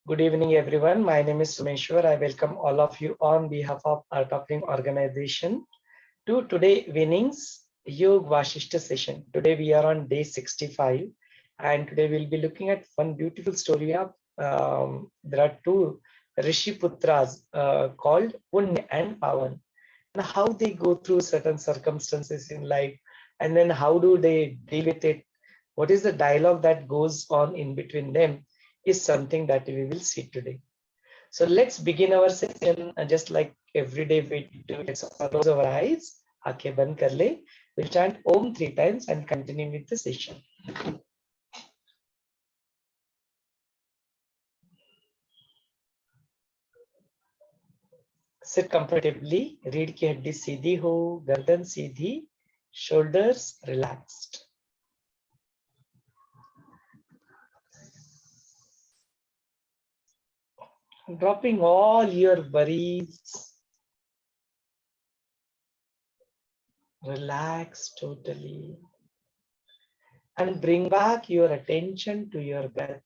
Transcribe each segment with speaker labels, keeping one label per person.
Speaker 1: Good evening, everyone. My name is Sumeshwar. I welcome all of you on behalf of Art of Living organization to today winnings Yog Vaashishtha session. Today we are on day 65, and today we'll be looking at one beautiful story of there are two Rishi Putras called Punya and Pawan, and how they go through certain circumstances in life, and then how do they deal with it. What is the dialogue that goes on in between them is something that we will see today. So let's begin our session just like every day we do. Let's close our eyes, aankhein band kar le. We'll chant Om 3 times and continue with the session. Sit comfortably, रीढ़ की हड्डी सीधी हो, गर्दन सीधी, shoulders relaxed. Dropping all your worries, relax totally, and bring back your attention to your breath.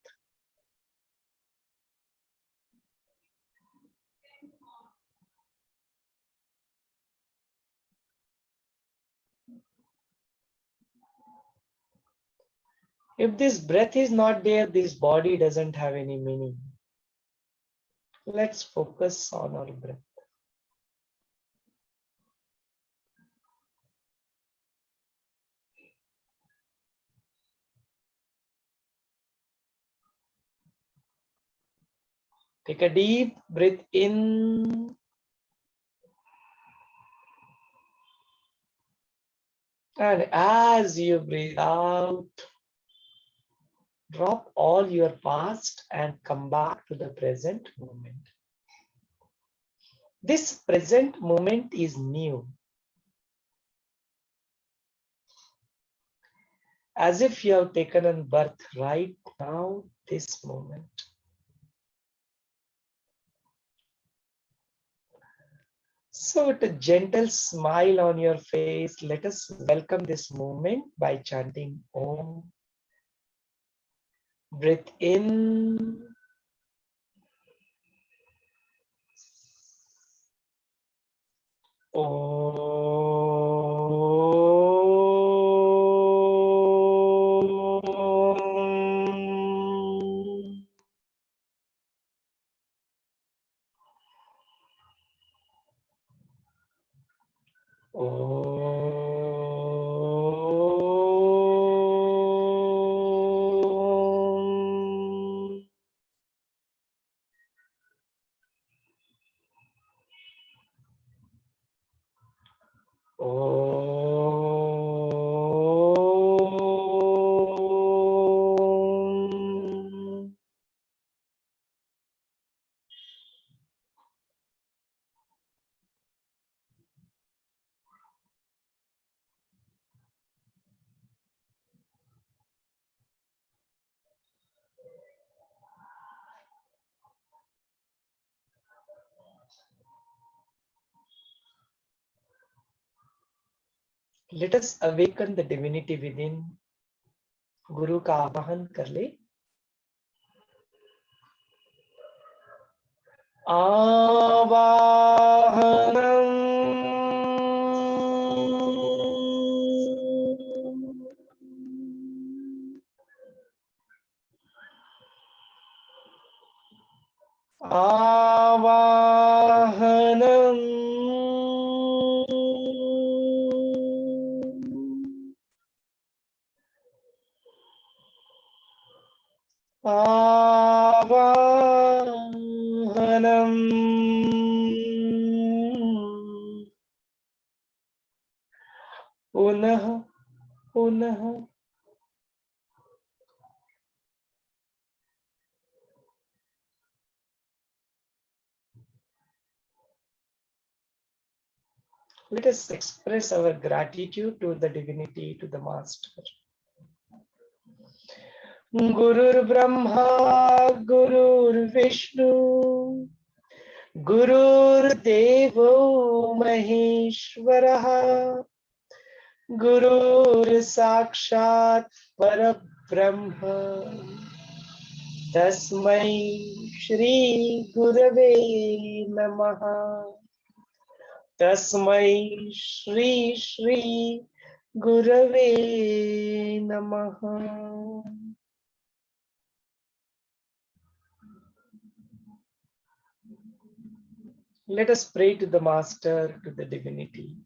Speaker 1: If this breath is not there, this body doesn't have any meaning. Let's focus on our breath. Take a deep breath in and as you breathe out, drop all your past and come back to the present moment. This present moment is new. As if you have taken a birth right now, this moment. So with a gentle smile on your face, let us welcome this moment by chanting Om. Breathe in. Om. Om. Om. Let us awaken the divinity within. गुरु का आवाहन कर ले. आवाहनम. आवाहनम. आवाहनम. पुनः पुनः. Let us express our gratitude to the divinity, to the master. Gurur Brahma, Gurur Vishnu, Gurur Devo Maheshwaraha, Gurur Sakshat Parabrahma. तस्मै श्री गुरवे नमः। तस्मै श्री गुरवे नमः। Let us pray to the Master, to the Divinity.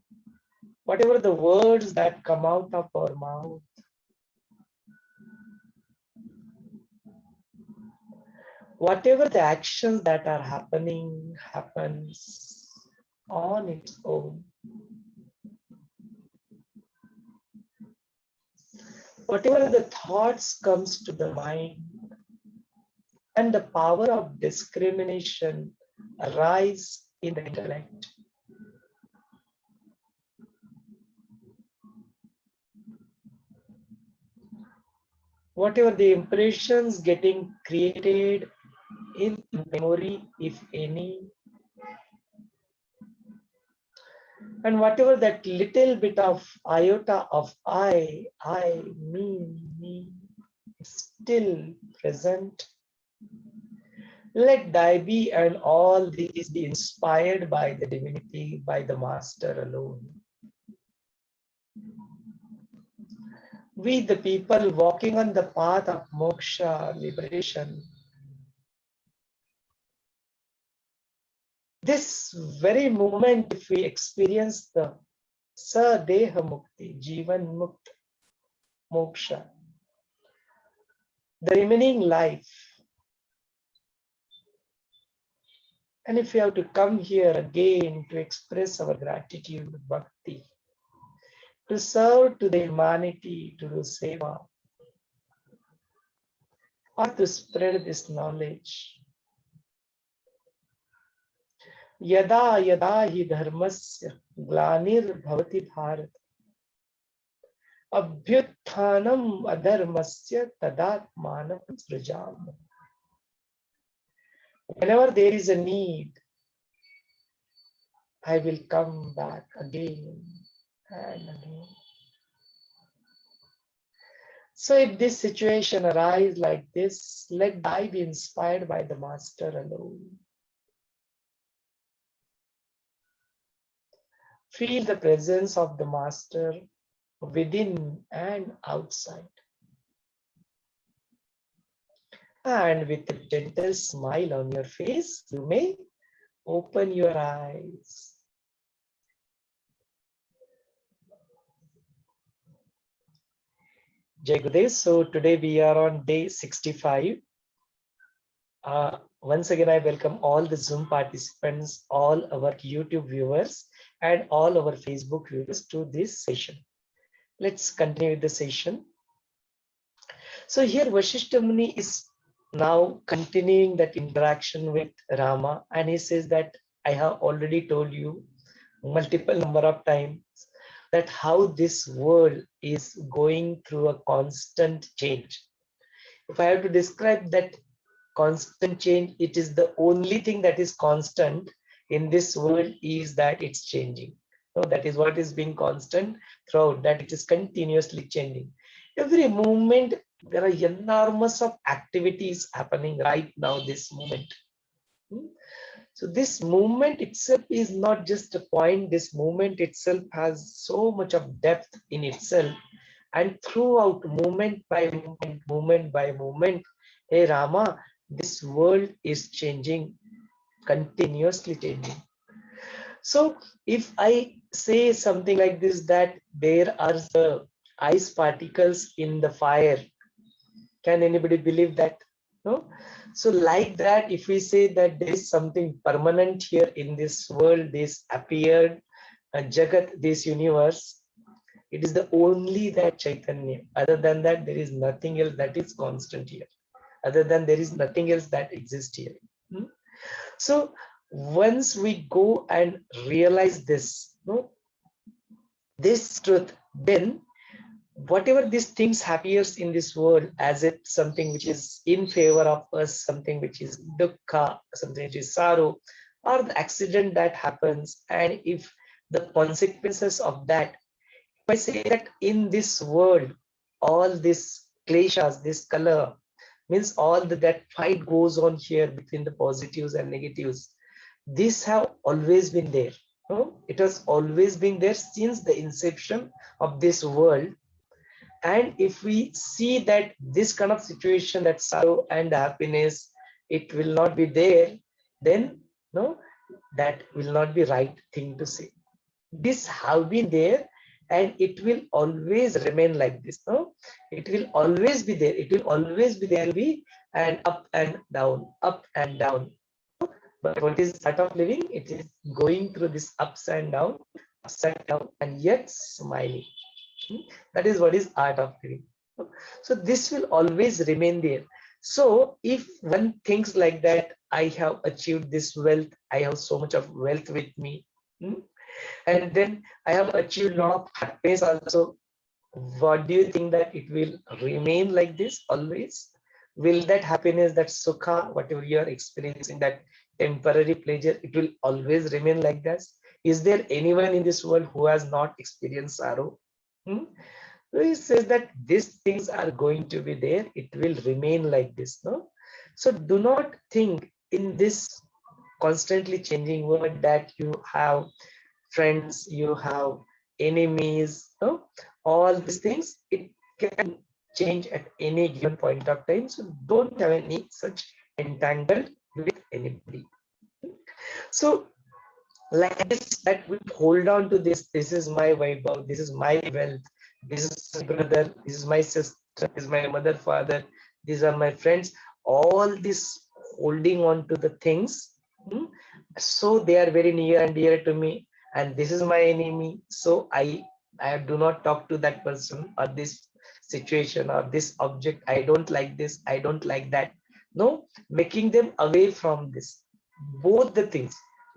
Speaker 1: Whatever the words that come out of our mouth, whatever the actions that are happening, happens on its own. Whatever the thoughts comes to the mind, and the power of discrimination arise in the intellect. Whatever the impressions getting created in memory, if any, and whatever that little bit of iota of I, me, is still present, let thy be and all these be inspired by the divinity, by the Master alone. We, the people walking on the path of moksha, liberation, this very moment, if we experience the Sadeha Mukti, Jivan Mukta, Moksha, the remaining life, and if we have to come here again to express our gratitude, bhakti, to serve to the humanity, to do seva, or to spread this knowledge. Yada yada hi dharmasya glanir bhavati bharat abhyutthanam adharmasya tadatmanam srijam. Whenever there is a need, I will come back again and again. So if this situation arises like this, let thy be inspired by the Master alone. Feel the presence of the Master within and outside. And with a gentle smile on your face, you may open your eyes. Jai Gurudev. So today we are on day 65. Once again, I welcome all the Zoom participants, all our YouTube viewers, and all our Facebook viewers to this session. Let's continue with the session. So here Vaashishtha Muni is now continuing that interaction with Rama, and he says that I have already told you multiple number of times that how this world is going through a constant change. If I have to describe that constant change, it is the only thing that is constant in this world is that it's changing. So that is what is being constant throughout, that it is continuously changing. Every moment, there are enormous of activities happening right now, this moment. So this movement itself is not just a point. This movement itself has so much of depth in itself. And throughout moment by moment, hey Rama, this world is changing, continuously changing. So if I say something like this, that there are the ice particles in the fire, can anybody believe that? No? So like that, if we say that there is something permanent here in this world, this appeared, Jagat, this universe, it is the only that Chaitanya. Other than that, there is nothing else that is constant here. Other than there is nothing else that exists here. So once we go and realize this, no, this truth, then whatever these things appears in this world as it something which is in favor of us, something which is dukkha, something which is sorrow, or the accident that happens, and if the consequences of that, if I say that in this world, all this kleshas, this color, means all that fight goes on here between the positives and negatives. This have always been there. It has always been there since the inception of this world. And if we see that this kind of situation, that sorrow and happiness, it will not be there, then no, that will not be right thing to say. This have been there and it will always remain like this. No, it will always be there. It will always be there. Will be and up and down, up and down. But what is art of living? It is going through this ups and down, and yet smiling. That is what is art of living. So this will always remain there. So if one thinks like that, I have achieved this wealth, I have so much of wealth with me, and then I have achieved a lot of happiness also, what do you think that it will remain like this always? Will that happiness, that sukha, whatever you are experiencing, that temporary pleasure, it will always remain like this? Is there anyone in this world who has not experienced sorrow? So he says that these things are going to be there, it will remain like this. No, so do not think in this constantly changing world that you have friends, you have enemies, no? All these things, it can change at any given point of time. So don't have any such entangled with anybody. So like this, that we hold on to this. This is my Vaibhav, this is my wealth, this is my brother, this is my sister, this is my mother, father, these are my friends. All this holding on to the things, so they are very near and dear to me, and this is my enemy. So I do not talk to that person or this situation or this object. I don't like this, I don't like that. No, making them away from this. Both the things,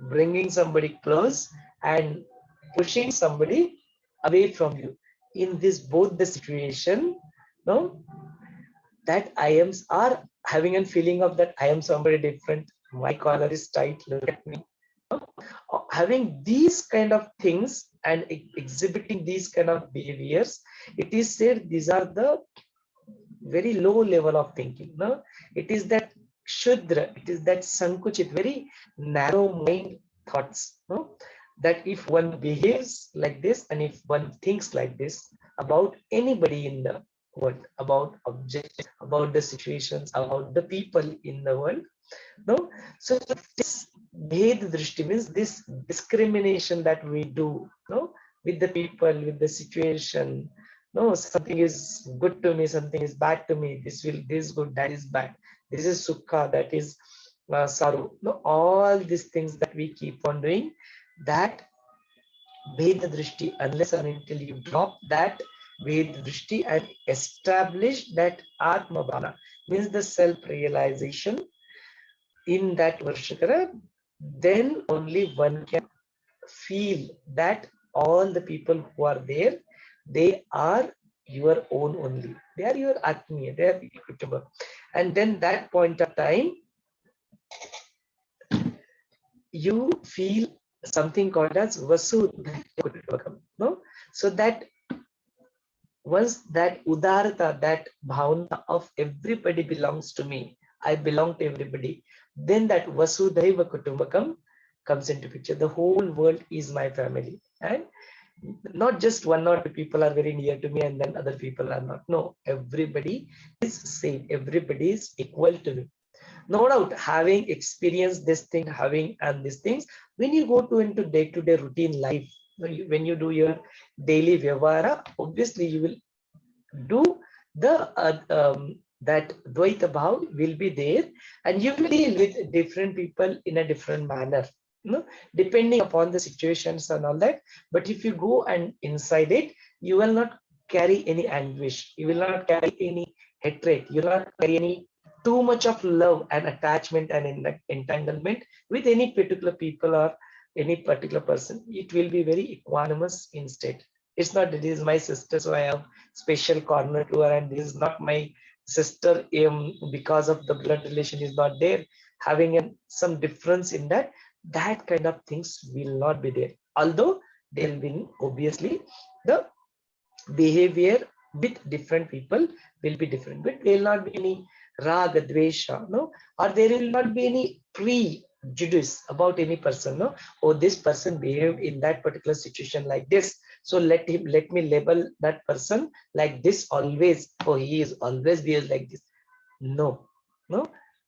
Speaker 1: bringing somebody close and pushing somebody away from you. In this both the situation, no, that I am are having a feeling of that I am somebody different. My collar is tight, look at me. Having these kind of things and exhibiting these kind of behaviors, it is said these are the very low level of thinking. No, it is that Shudra, it is that Sankuchit, very narrow mind thoughts. No, that if one behaves like this and if one thinks like this about anybody in the world, about objects, about the situations, about the people in the world, no, so this Bhed Drishti means this discrimination that we do, no, with the people, with the situation. No, something is good to me, something is bad to me. This is good, that is bad. This is sukha, that is sorrow. No, all these things that we keep on doing, that Bhed Drishti, unless and until you drop that Bhed Drishti and establish that Atma Bhana, means the self-realization in that Varshakara, then only one can feel that all the people who are there, they are your own only. They are your Atmiya, they are Kutuba. And then that point of time, you feel something called as Vasudhaiva Kutumbakam. No? So that once that Udarata, that bhavana of everybody belongs to me, I belong to everybody, then that Vasudhaiva Kutumbakam comes into picture. The whole world is my family. And not just one or two people are very near to me and then other people are not. No, everybody is same. Everybody is equal to me. No doubt, having experienced this thing, having and these things, when you go into day-to-day routine life, when you do your daily vyavahara, obviously you will do the that Dvaita Bhav will be there, and you will deal with different people in a different manner, depending upon the situations and all that. But if you go and inside it, you will not carry any anguish, you will not carry any hatred, you will not carry any too much of love and attachment and entanglement with any particular people or any particular person. It will be very equanimous instead. It's not that this is my sister, so I have special corner to her, and this is not my sister because of the blood relation is not there, having some difference in that. That kind of things will not be there. Although there will be, obviously, the behavior with different people will be different, but there will not be any raga, dvesha, no, or there will not be any prejudice about any person, no. Oh, this person behaved in that particular situation like this, so let me label that person like this always. Oh, he is always behaves like this. No, no,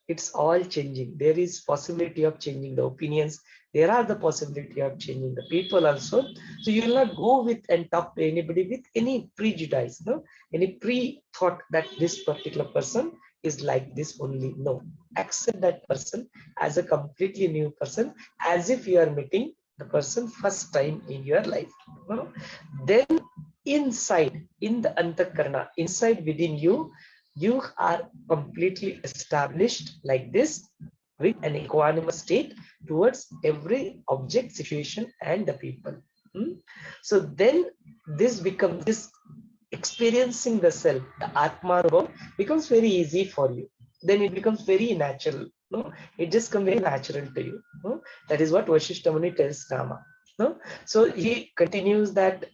Speaker 1: it's all changing. There is possibility of changing the opinions. There are the possibility of changing the people also. So you will not go with and talk to anybody with any prejudice, no, any pre-thought that this particular person is like this only. No, accept that person as a completely new person, as if you are meeting the person first time in your life. No? Then inside, in the antakarna, inside within you, you are completely established like this with an equanimous state towards every object, situation, and the people. So then this becomes, this experiencing the self, the Atma becomes very easy for you. Then it becomes very natural. No, it just comes very natural to you. No? That is what Vaashishtha Muni tells Rama. No? So he continues that,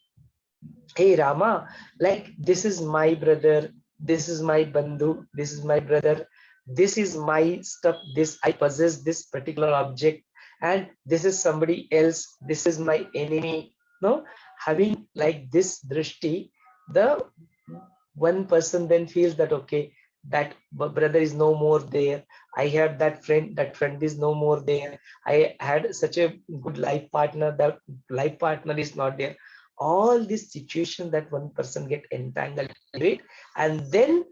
Speaker 1: hey Rama, like this is my brother, this is my bandhu, this is my brother, this is my stuff, this I possess this particular object, and this is somebody else, this is my enemy. No, having like this drishti, the one person then feels that okay, that brother is no more there. I had that friend is no more there. I had such a good life partner, that life partner is not there. All this situation that one person get entangled in it, and then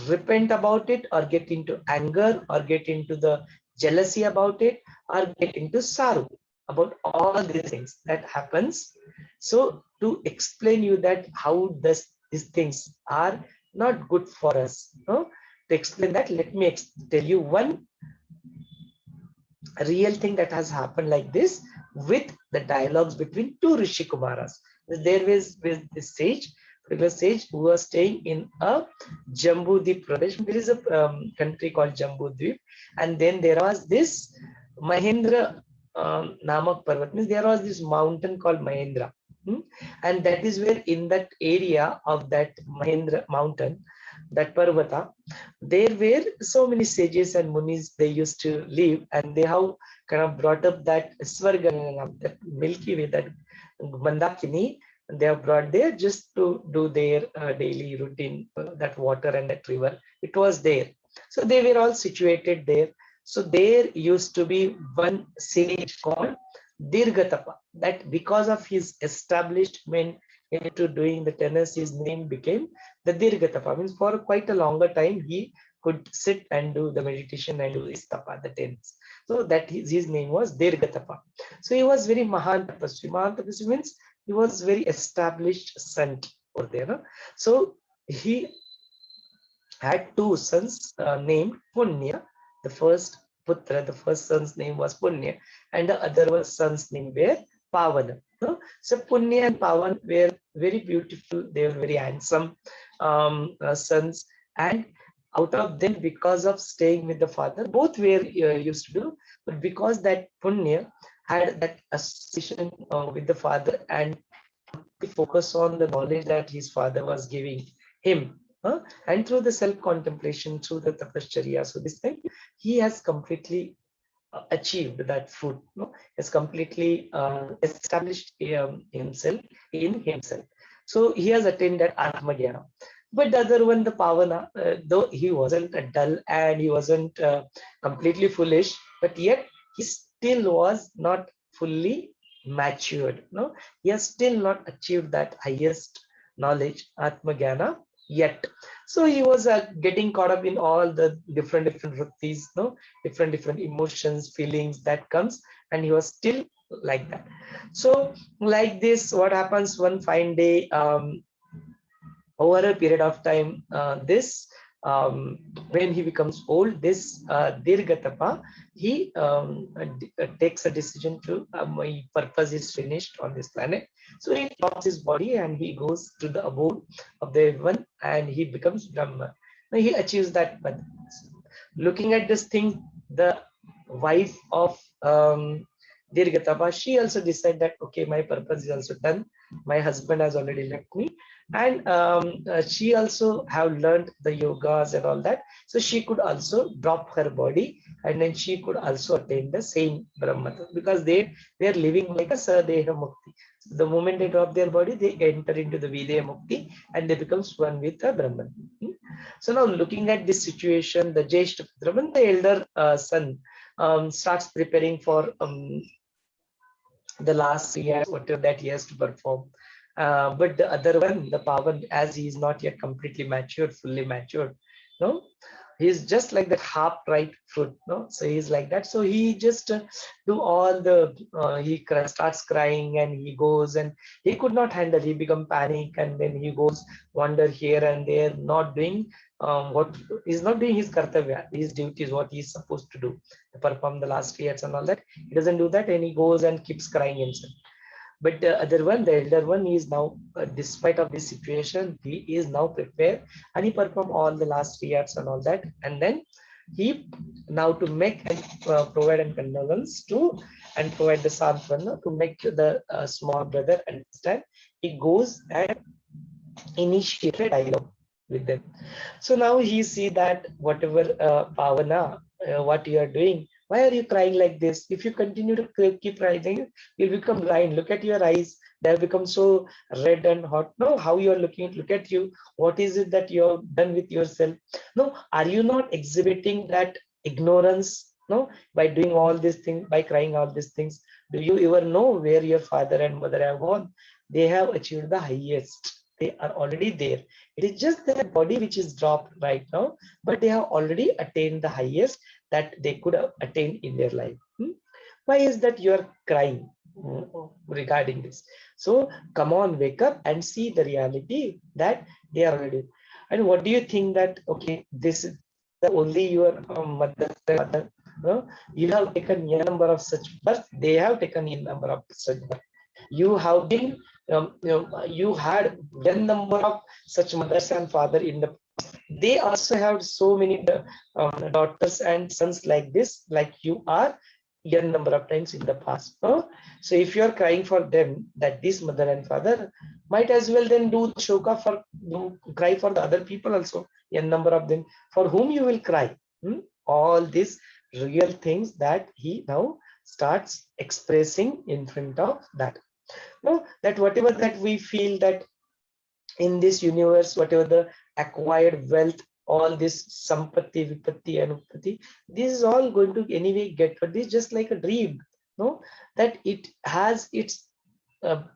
Speaker 1: repent about it, or get into anger, or get into the jealousy about it, or get into sorrow about all these things that happens. So to explain you that how these things are not good for us, no? To explain that, let me tell you one real thing that has happened like this with the dialogues between two Rishi Kumaras. There was this sage, particular sage, who was staying in a Jambudvip Pradesh. There is a country called Jambudvip, and then there was this Mahendra Namak Parvat. Means there was this mountain called Mahendra, and that is where in that area of that Mahendra mountain, that Parvata, there were so many sages and munis. They used to live, and they have kind of brought up that Svarga, that Milky Way, that Mandakini. They have brought there just to do their daily routine. That water and that river, it was there. So they were all situated there. So there used to be one sage called Dirgatapa. That because of his establishment into doing the tennis, his name became the Dirgatapa. Means for quite a longer time he could sit and do the meditation and do his tapa, the tennis. So that his name was Dirgatapa. So he was very Mahan Tapasvi. Mahan Tapasvi means he was very established sant over there. No? So he had two sons named Punya. The first Putra, the first son's name was Punya, and the other son's name were Pawan. No? So Punya and Pawan were very beautiful. They were very handsome sons, and out of them, because of staying with the father, both were used to do, but because that Punya had that association with the father and focus on the knowledge that his father was giving him, and through the self-contemplation, through the tapascharya, so this time he has completely achieved that fruit, has completely established himself in himself. So he has attained that Atma Jnana. But the other one, the Pavana, though he wasn't dull and he wasn't completely foolish, but yet he still was not fully matured. No, he has still not achieved that highest knowledge, Atma Jnana, yet. So he was getting caught up in all the different vrittis, different emotions, feelings that comes, and he was still like that. So like this, what happens one fine day, over a period of time, when he becomes old, this Dirgatapa, he takes a decision to, my purpose is finished on this planet. So he drops his body and he goes to the abode of the heaven and he becomes Brahma. Now he achieves that. But looking at this thing, the wife of Dirgatapa, she also decided that, okay, my purpose is also done. My husband has already left me. And she also have learned the yogas and all that, so she could also drop her body, and then she could also attain the same Brahma, because they are living like a Sadeha Mukti. The moment they drop their body, they enter into the Videha Mukti and they becomes one with the Brahman. So now looking at this situation, the Jeshta Brahman, the elder son, starts preparing for the last year, whatever that he has to perform. But the other one, the Pawan, as he is not yet completely matured, fully matured, no, he's just like that half ripe fruit, no. So he's like that. So he just do all the starts crying and he goes, and he could not handle. He become panic, and then he goes wander here and there, not doing what he's not doing his kartavya, his duties, what he's supposed to do, to perform the last years and all that. He doesn't do that, and he goes and keeps crying himself. But the other one, the elder one, is now, despite of this situation, he is now prepared, and he perform all the last 3 years and all that. And then he now to make and provide and condolence to, and provide the santvana to make the small brother understand. He goes and initiate a dialogue with them. So now he see that whatever Pavana, what you are doing, why are you crying like this? If you continue to keep crying, you'll become blind. Look at your eyes; they have become so red and hot. No, how you are looking? Look at you. What is it that you have done with yourself? No, are you not exhibiting that ignorance? No, by doing all these things, by crying all these things. Do you even know where your father and mother have gone? They have achieved the highest. They are already there. It is just their body which is dropped right now, but they have already attained the highest that they could have attained in their life. Why is that you are crying regarding this? So come on, wake up and see the reality that they are already. And what do you think that, okay, this is the only your mother, father, no? You have taken a number of such births, they have taken a number of such births. You have been, you had n number of such mothers and father in the past. They also have so many daughters and sons like this, like you are n number of times in the past. No? So if you are crying for them, that this mother and father, might as well then do the shoka for, cry for the other people also, n number of them, for whom you will cry. All these real things that he now starts expressing in front of that. No, that whatever that we feel that in this universe, whatever the acquired wealth, all this sampatti, vipatti, and uppatti, this is all going to anyway get, but this is just like a dream, no, that it has its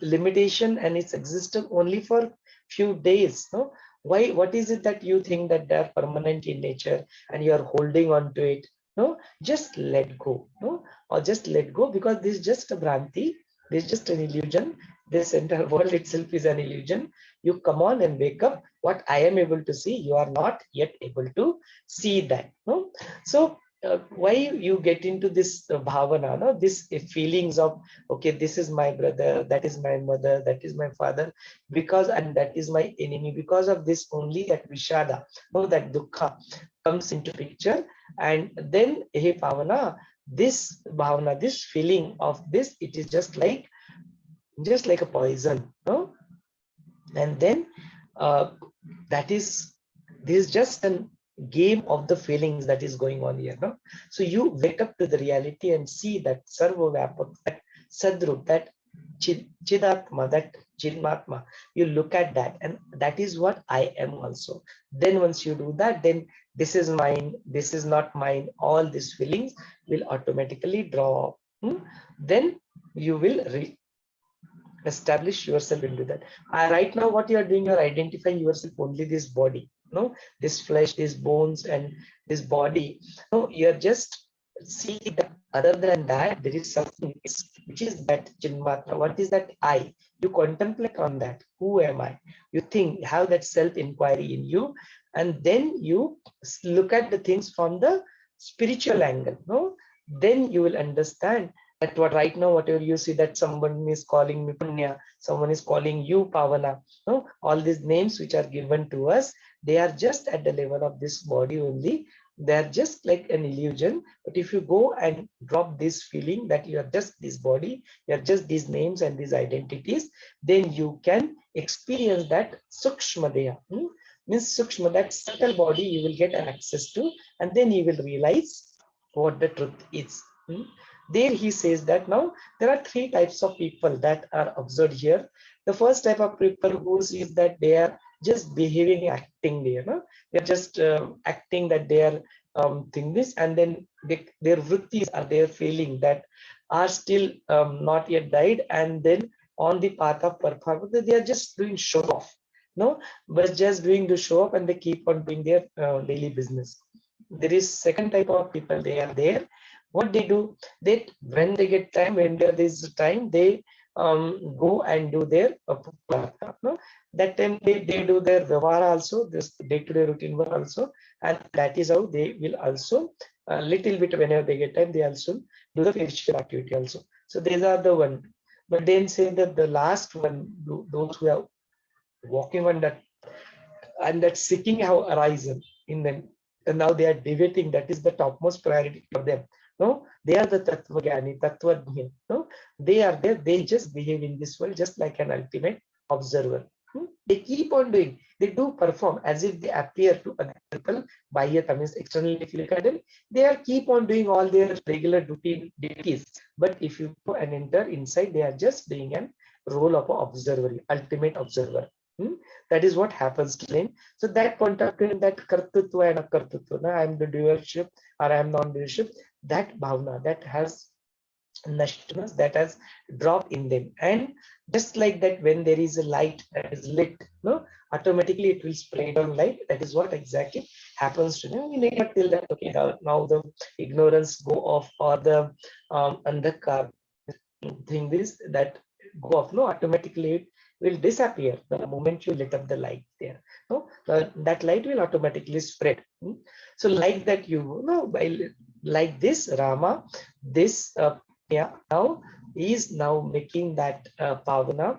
Speaker 1: limitation and its existence only for few days. No, why? What is it that you think that they are permanent in nature and you are holding on to it? No, just let go. No, or just let go, because this is just a bhranti. This is just an illusion. This entire world itself is an illusion. You come on and wake up. What I am able to see, you are not yet able to see that. No? So why you get into this bhavana, no? This feelings of, okay, this is my brother, that is my mother, that is my father, because, and that is my enemy. Because of this only that vishada, no, that dukkha comes into picture. And then, hey Pavana, this bhavana, this feeling of this, it is just like a poison, no? And then that is, this is just a game of the feelings that is going on here, no? So you wake up to the reality and see that sarva vyapak, that sadrup, that chidatma, that chinmatma. You look at that, and that is what I am also. Then once you do that, then this is mine, this is not mine, all these feelings will automatically drop. Then you will establish yourself into that. Right now what you are doing, you are identifying yourself only this body, no, this flesh, these bones, and this body. No, you are just see that other than that there is something which is that chinmatra. What is that I? You contemplate on that. Who am I? You think, have that self inquiry in you, and then you look at the things from the spiritual angle. No, then you will understand that what right now, whatever you see, that someone is calling me Punya, someone is calling you Pavana. No, all these names which are given to us, they are just at the level of this body only. They're just like an illusion. But if you go and drop this feeling that you are just this body, you are just these names and these identities, then you can experience that sukshma deha. Means sukshma, that subtle body you will get access to, and then you will realize what the truth is. There he says that now there are three types of people that are observed here. The first type of people who sees that they are just behaving, acting there. No? They're just acting that they are thing this, and then their vrittis are their feeling that are still not yet died, and then on the path of performance, they are just doing show off. No, but just doing the show up, and they keep on doing their daily business. There is second type of people. They are there. What they do, that when they get time, when there is time, they go and do their no? That time they do their vyavahara also, this day-to-day routine work also, and that is how they will also little bit whenever they get time, they also do the spiritual activity also. So these are the one. But then say that the last one, those who are walking on that and that seeking have arisen in them, and now they are debating, that is the topmost priority for them. No, they are the Tattvajnani, Tattvajna. No, they are there, they just behave in this world just like an ultimate observer. They keep on doing, they do perform as if they appear to other people by a means externally. If you look at them, they are keep on doing all their regular duties. But if you go and enter inside, they are just doing an role of an observer, ultimate observer. That is what happens to them. So that point of time, that kartutva and akartutva, I am the doership or I am non-doership, that bhavna, that has nashtanas, that has dropped in them. And just like that, when there is a light that is lit, no, automatically it will spread on light. That is what exactly happens to them. We need not tell that, okay, now the ignorance go off, or the andhakar thing this, that go off. No, automatically it will disappear the moment you lit up the light there. No, that light will automatically spread. So like that, you know, like this Rama, this now is now making that Pavana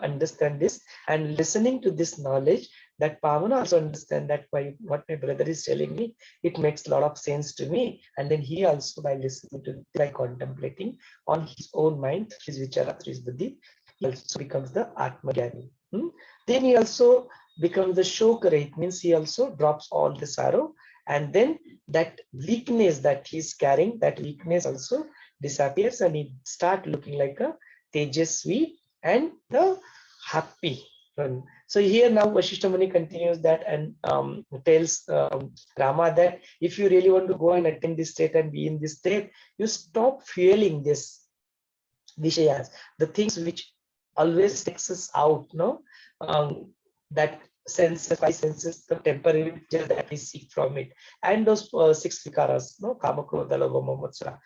Speaker 1: understand this, and listening to this knowledge, that Pavana also understand that what my brother is telling me, it makes a lot of sense to me. And then he also, by listening to, by contemplating on his own mind, his vichara, his buddhi, he also becomes the Atmajnani. Then he also becomes the Shokara. It means he also drops all the sorrow, and then that weakness that he's carrying, that weakness also disappears, and he start looking like a Tejasvi and the happy. So here now Vasishtha Muni continues that, and tells Rama that if you really want to go and attain this state and be in this state, you stop feeling this Vishayas, the things which always takes us out, no? That senses, five senses, the temporary pleasure that we seek from it, and those six vikaras, no, kama, krodha, lobha, moha, matsara,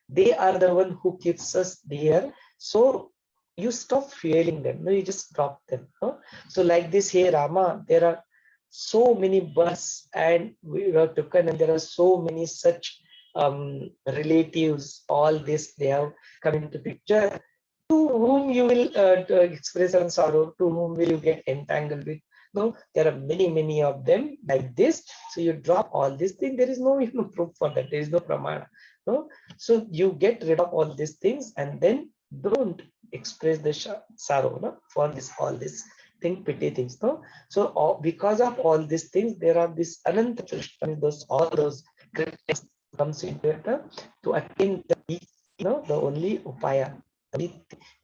Speaker 1: they are the one who keeps us there. So you stop feeling them, no, you just drop them. No? So like this, here Rama, there are so many births, and we have taken, and there are so many such relatives, all this they have come into picture, to whom you will express some sorrow, to whom will you get entangled with. No, there are many of them like this. So you drop all these things. There is no even proof for that. There is no pramana. No, so you get rid of all these things, and then don't express the sorrow, no, for this all this thing, pity things. No, so because of all these things, there are this ananta Krishna, those all those critics comes into it to attain the, the only upaya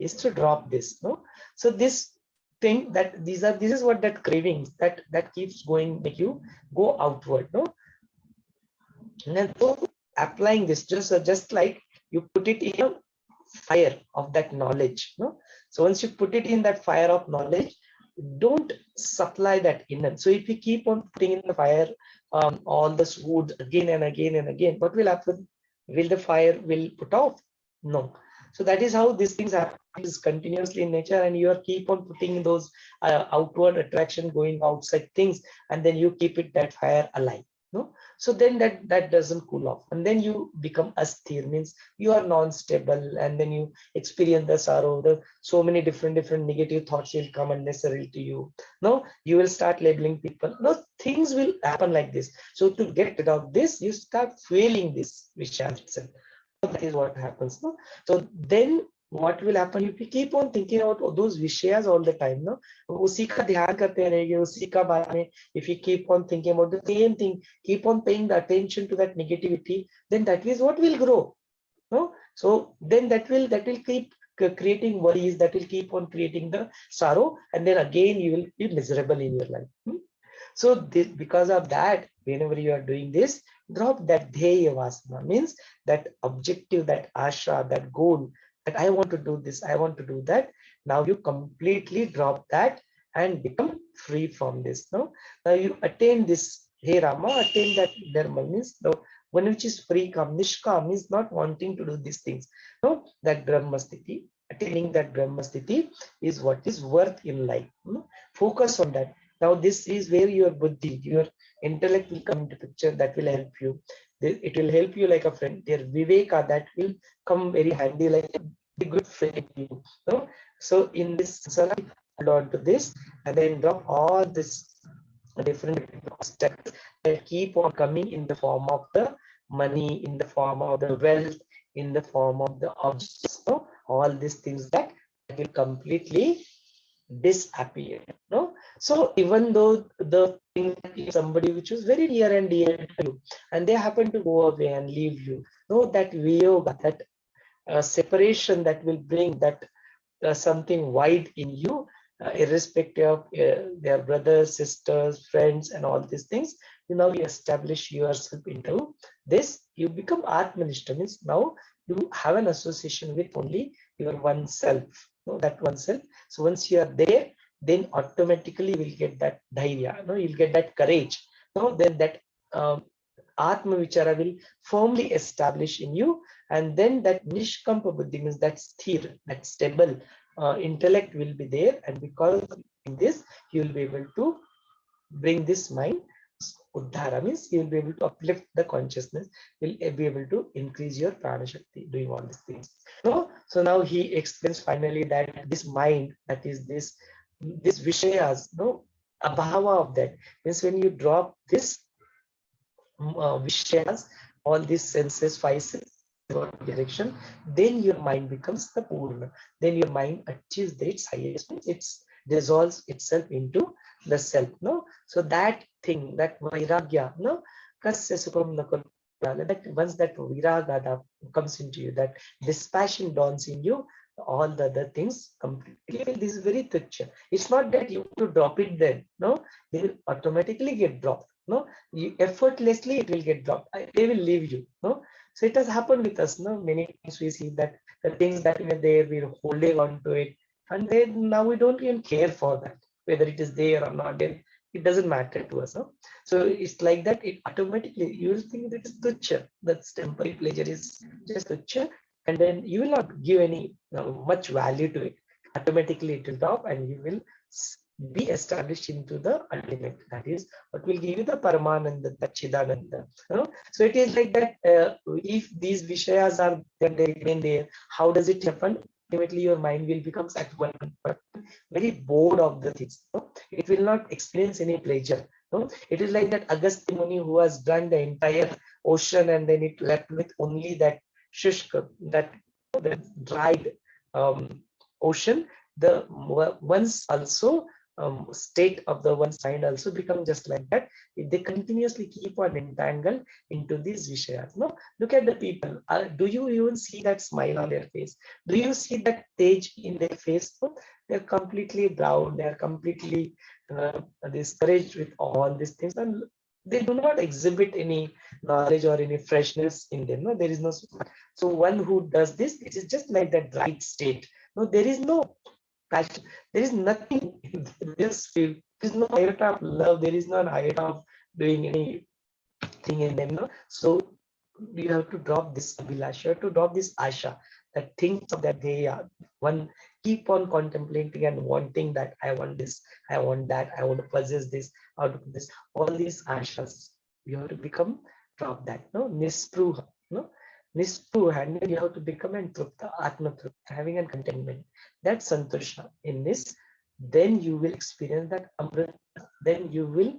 Speaker 1: is to drop this. No, so this thing, that this is what that cravings that keeps going, make you go outward. No, and then so applying this, just like you put it in a fire of that knowledge. No, so once you put it in that fire of knowledge, don't supply that in. So if you keep on putting in the fire all this wood again and again and again, what will happen? Will the fire will put off? No. So that is how these things happen continuously in nature, and you are keep on putting those outward attraction, going outside things, and then you keep it that fire alive. No, So then that doesn't cool off, and then you become asthir, means you are non-stable, and then you experience the sorrow. The so many different negative thoughts will come unnecessarily to you. No, you will start labeling people. No, things will happen like this. So to get rid of this, you start feeling this vishal itself. That is what happens. No, so then what will happen if you keep on thinking about those vishayas all the time? No, उसी का ध्यान करते रहेंगे, उसी का बारे में. If you keep on thinking about the same thing, keep on paying the attention to that negativity, then that is what will grow. No, so then that will keep creating worries, that will keep on creating the sorrow, and then again you will be miserable in your life. So this, because of that, whenever you are doing this, drop that dheya vasana, means that objective, that asha, that goal, that I want to do this, I want to do that. Now you completely drop that and become free from this. No, now you attain this, hey Rama, attain that dharma, means the one which is free, kam, nishkam, means not wanting to do these things. No, that brahma sthiti, attaining that brahma sthiti is what is worth in life. Focus on that. Now this is where your buddhi, your intellect will come into picture. That will help you. It will help you like a friend. Their viveka, that will come very handy, like a good friend to you. No? So in this, hold on to this, and then drop all this different steps that keep on coming in the form of the money, in the form of the wealth, in the form of the objects. No? All these things that will completely disappear. No, so even though the thing is somebody which was very near and dear to you, and they happen to go away and leave you, no, that viyoga, that separation that will bring that something wide in you, irrespective of their brothers, sisters, friends, and all these things. You now you establish yourself into this. You become Atmanishta, means now you have an association with only your oneself. That oneself. So once you are there, then automatically you will get that dhairya. No, you'll get that courage. No, then that Atma Vichara will firmly establish in you, and then that Nishkampa Buddhi, means that sthir, that stable intellect will be there, and because of this, you will be able to bring this mind. Uddhara means you will be able to uplift the consciousness, will be able to increase your prana shakti, doing all these things. So now he explains finally that this mind, that is this vishayas, abhava of that, means when you drop this vishayas, all these senses, five senses direction, then your mind becomes the purna. Then your mind achieves its highest, it dissolves itself into the self. No, so that thing, that vairagya, no, kasya sukham nakal, that once that viraga comes into you, that dispassion dawns in you, all the other things completely. This is very tuchya. It's not that you have to drop it then. No, they will automatically get dropped. No, you effortlessly it will get dropped. They will leave you. No, so it has happened with us. No, many times we see that the things that were there, we're holding on to it, and then now we don't even care for that, whether it is there or not there. It doesn't matter to us. No? So it's like that. It automatically, you will think that it's tuchya. That's temporary pleasure is just tuchya, and then you will not give any much value to it. Automatically it will drop, and you will be established into the ultimate. That is what will give you the Paramananda, the Chidananda. So it is like that. If these Vishayas are there, they remain there, how does it happen? Ultimately, your mind will become at one very bored of the things. It will not experience any pleasure. It is like that Agastya Muni, who has done the entire ocean, and then it left with only that shushka, that dried ocean. The ones also state of the one's mind also become just like that. If they continuously keep on entangled into these vishayas. No, look at the people. Do you even see that smile on their face? Do you see that tej in their face? No? They're completely brown. They're completely discouraged with all these things, and they do not exhibit any knowledge or any freshness in them. No, there is no. So one who does this, it is just like that right state. No, there is no passion. There is nothing in this field. There is no iota of love. There is no iota of doing anything in them. No? So you have to drop this abhilasha, you have to drop this asha, that things of that they are. One keep on contemplating and wanting that I want this, I want that, I want to possess this, I want to do this. All these ashas You have to become, drop that, no, nispruha, no, nispruha, and then you have to become an trupta, atma trupta, having a contentment, that santosha in this. Then you will experience that amrita, then you will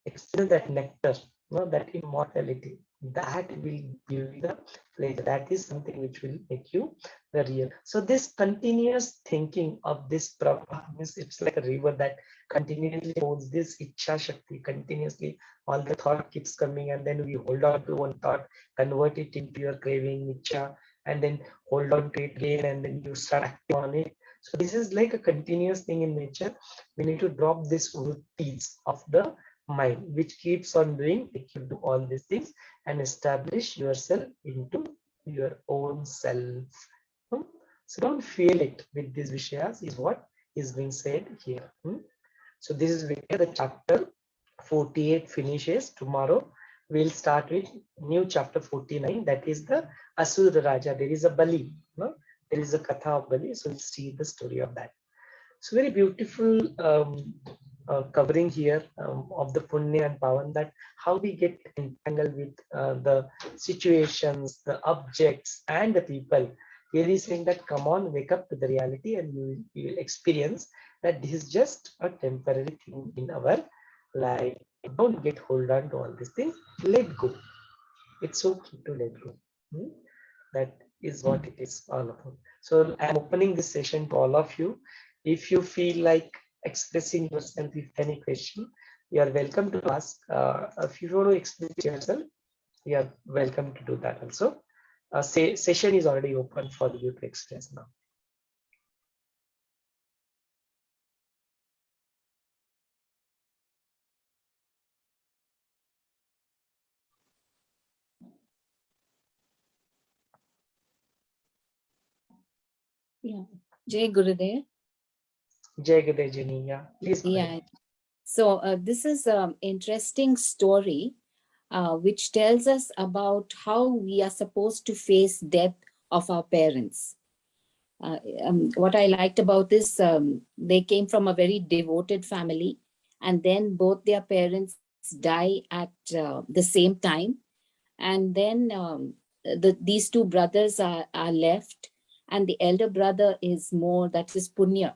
Speaker 1: experience that nectar, that immortality. That will give you the pleasure. That is something which will make you the real. So this continuous thinking of this Prabha means it's like a river that continuously holds this Ichha Shakti continuously. All the thought keeps coming, and then we hold on to one thought, convert it into your craving, Ichha, and then hold on to it again, and then you start acting on it. So this is like a continuous thing in nature. We need to drop this vrittis of the mind, which keeps on doing, you do all these things and establish yourself into your own self. So don't feel it with these vishayas is what is being said here. So this is where the chapter 48 finishes. Tomorrow we'll start with new chapter 49, that is the Asura Raja. There is a Bali, there is a Katha of Bali, so we'll see the story of that. So very beautiful covering here of the Punya and Pawan, that how we get entangled with the situations, the objects, and the people. Here he's saying that come on, wake up to the reality, and you will experience that this is just a temporary thing in our life. Don't get hold on to all these things. Let go. It's okay to let go. That is what it is all about. So I'm opening this session to all of you. If you feel like expressing yourself with any question, you are welcome to ask. If you want to express yourself, you are welcome to do that also. Session is already open for you to express now.
Speaker 2: Yeah. Jai Gurudev.
Speaker 1: Jai Gurudev Jini, yeah. Please.
Speaker 2: Yeah. So this is an interesting story which tells us about how we are supposed to face death of our parents. What I liked about this, they came from a very devoted family, and then both their parents die at the same time. And then these two brothers are left, and the elder brother is more, that is Punya.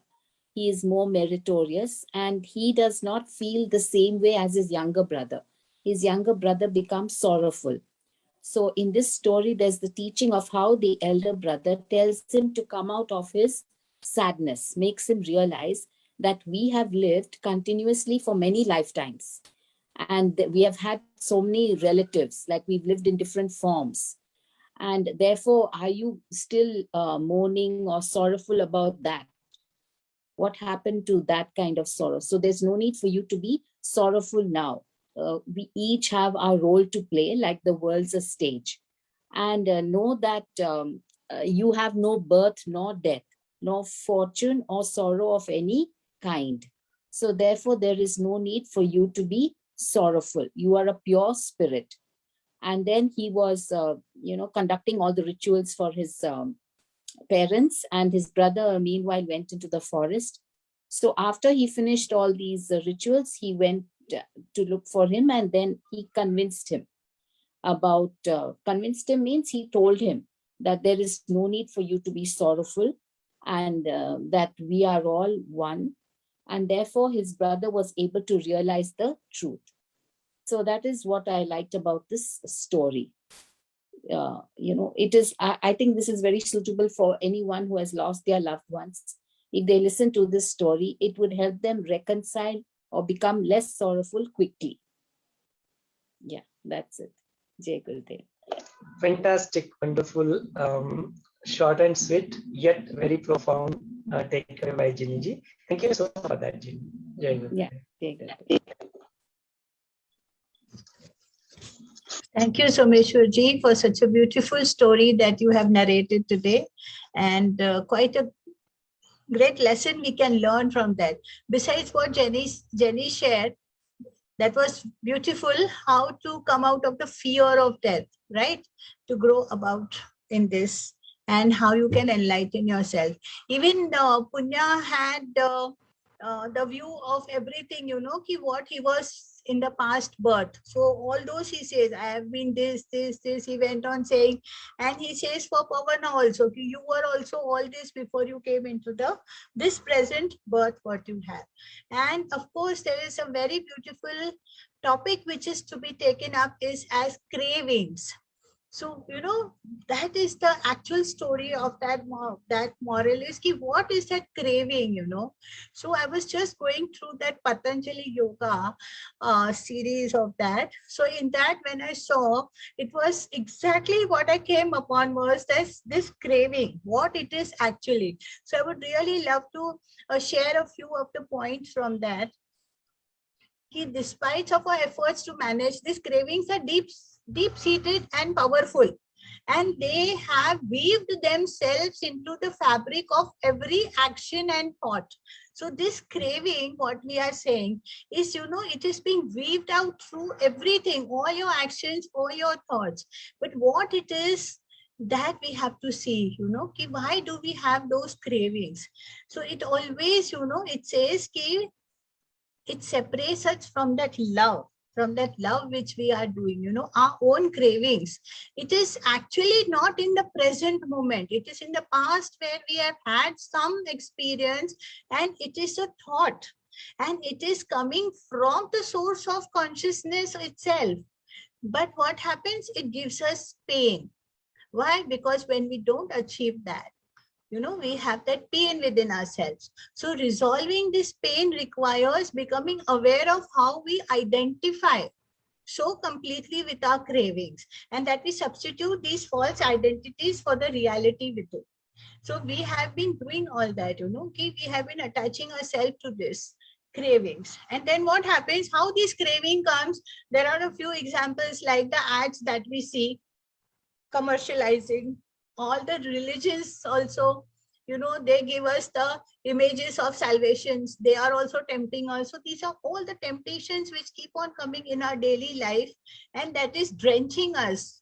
Speaker 2: He is more meritorious, and he does not feel the same way as his younger brother. His younger brother becomes sorrowful. So in this story, there's the teaching of how the elder brother tells him to come out of his sadness, makes him realize that we have lived continuously for many lifetimes. And we have had so many relatives, like we've lived in different forms. And therefore, are you still mourning or sorrowful about that? What happened to that kind of sorrow? So there's no need for you to be sorrowful now. We each have our role to play, like the world's a stage. And know that you have no birth nor death, nor fortune or sorrow of any kind. So therefore, there is no need for you to be sorrowful. You are a pure spirit. And then he was, conducting all the rituals for his parents, and his brother meanwhile went into the forest. So after he finished all these rituals, he went to look for him, and then he convinced him about, convinced him means he told him that there is no need for you to be sorrowful, and that we are all one. And therefore his brother was able to realize the truth. So that is what I liked about this story. It is, I think this is very suitable for anyone who has lost their loved ones. If they listen to this story, it would help them reconcile or become less sorrowful quickly. Yeah, that's it. Jai Gurudev.
Speaker 1: Fantastic, wonderful, short and sweet, yet very profound takeaway by Jiniji. Thank you so much for that, Jini. Jai Gurudev.
Speaker 2: Yeah, Jai Gurudev.
Speaker 3: Thank you, Someshwarji, for such a beautiful story that you have narrated today, and quite a great lesson we can learn from that. Besides what Jenny shared, that was beautiful, how to come out of the fear of death, right? To grow about in this, and how you can enlighten yourself. Even Punya had the view of everything, what he was in the past birth. So all those he says, I have been this, he went on saying, and he says for Pawan also, you were also all this before you came into this present birth what you have. And of course, there is a very beautiful topic which is to be taken up is as cravings. So, that is the actual story of that moral is ki what is that craving, So I was just going through that Patanjali Yoga series of that. So in that, when I saw, it was exactly what I came upon was this craving, what it is actually. So I would really love to share a few of the points from that. Despite of our efforts to manage, these cravings are deep-seated and powerful, and they have weaved themselves into the fabric of every action and thought. So this craving, what we are saying is, it is being weaved out through everything, all your actions, all your thoughts. But what it is that we have to see, why do we have those cravings? So it always, it says it separates us from that love which we are doing, our own cravings. It is actually not in the present moment. It is in the past where we have had some experience, and it is a thought, and it is coming from the source of consciousness itself. But what happens? It gives us pain. Why? Because when we don't achieve that, we have that pain within ourselves. So resolving this pain requires becoming aware of how we identify so completely with our cravings, and that we substitute these false identities for the reality within. So we have been doing all that, we have been attaching ourselves to this cravings. And then what happens, how this craving comes, there are a few examples like the ads that we see, commercializing. All the religions also, they give us the images of salvations. They are also tempting us. So these are all the temptations which keep on coming in our daily life, and that is drenching us.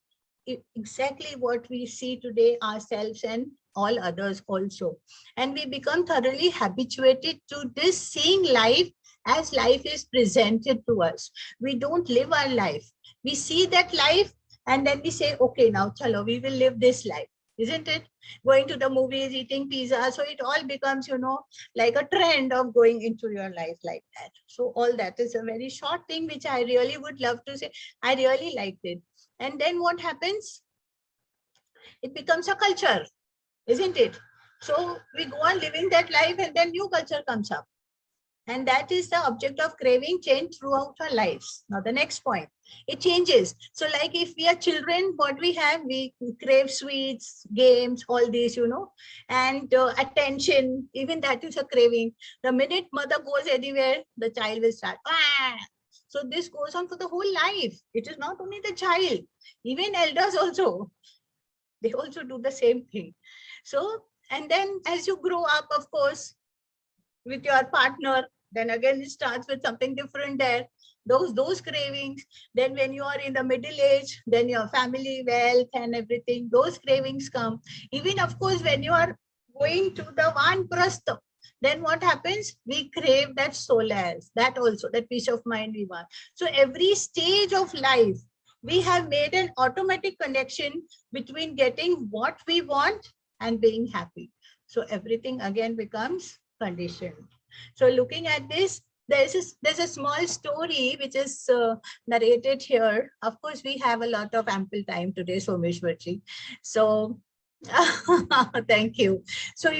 Speaker 3: Exactly what we see today ourselves and all others also. And we become thoroughly habituated to this seeing life as life is presented to us. We don't live our life. We see that life, and then we say, okay, now chalo, we will live this life, isn't it? Going to the movies, eating pizza. So it all becomes, like a trend of going into your life like that. So all that is a very short thing, which I really would love to say. I really liked it. And then what happens? It becomes a culture, isn't it? So we go on living that life, and then new culture comes up. And that is the object of craving, change throughout our lives. Now the next point, it changes. So like if we are children, what we have, we crave sweets, games, all these, and attention, even that is a craving. The minute mother goes anywhere, the child will start. Ah! So this goes on for the whole life. It is not only the child, even elders also. They also do the same thing. So, and then as you grow up, of course, with your partner, then again it starts with something different there, those cravings. Then when you are in the middle age, then your family, wealth and everything, those cravings come. Even of course when you are going to the vanprastha, then what happens? We crave that solace, that also, that peace of mind we want. So every stage of life, we have made an automatic connection between getting what we want and being happy. So everything again becomes conditioned. So looking at this, there's a small story which is narrated here. Of course, we have a lot of ample time today, Someshwarji. So thank you. So,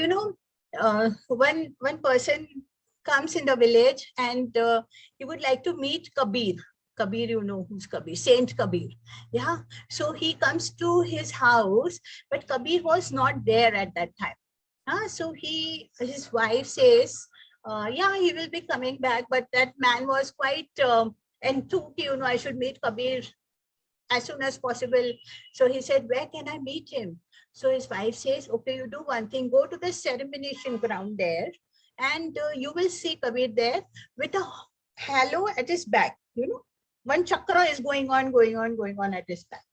Speaker 3: one person comes in the village, and he would like to meet Kabir. Kabir, you know who's Kabir, Saint Kabir. Yeah. So he comes to his house, but Kabir was not there at that time. So his wife says, yeah, he will be coming back, but that man was quite enthused, I should meet Kabir as soon as possible. So he said, where can I meet him? So his wife says, okay, you do one thing, go to the ceremoniation ground there, and you will see Kabir there with a halo at his back. One chakra is going on at his back.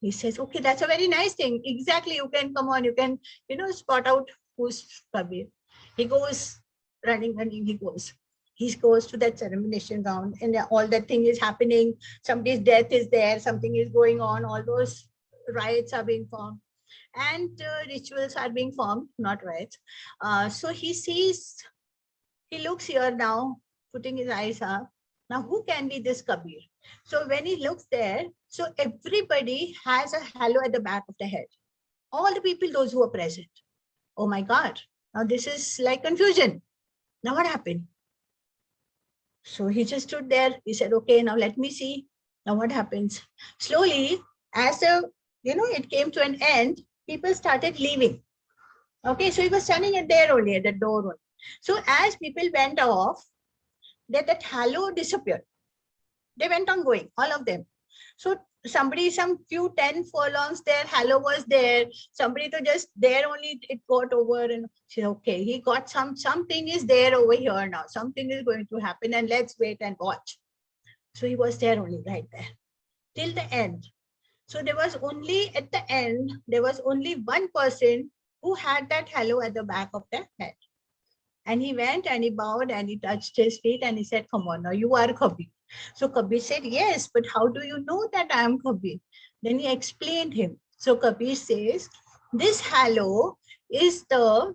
Speaker 3: He says, okay, that's a very nice thing. Exactly, you can come on, you can, spot out who's Kabir. He goes running, he goes. He goes to that ceremonial ground and all that thing is happening. Somebody's death is there. Something is going on. All those rites are being formed and rituals are being formed, not rites. So he sees, he looks here now, putting his eyes up. Now, who can be this Kabir? So when he looks there, so everybody has a halo at the back of the head. All the people, those who are present. Oh my God. Now this is like confusion. Now what happened? So he just stood there. He said, okay, now let me see. Now what happens? Slowly, as it came to an end, people started leaving. Okay, so he was standing at there only, at the door only. So as people went off, that halo disappeared. They went on going, all of them. So somebody, some few 10 furlongs there, halo was there. Somebody to just there only, it got over and said, okay, he got something is there over here now. Something is going to happen and let's wait and watch. So he was there only right there till the end. So there was only at the end, there was only one person who had that halo at the back of the head. And he went and he bowed and he touched his feet and he said, come on, now you are Kabir. So Kabir said, yes, but how do you know that I am Kabir? Then he explained him. So Kabir says, this halo is the,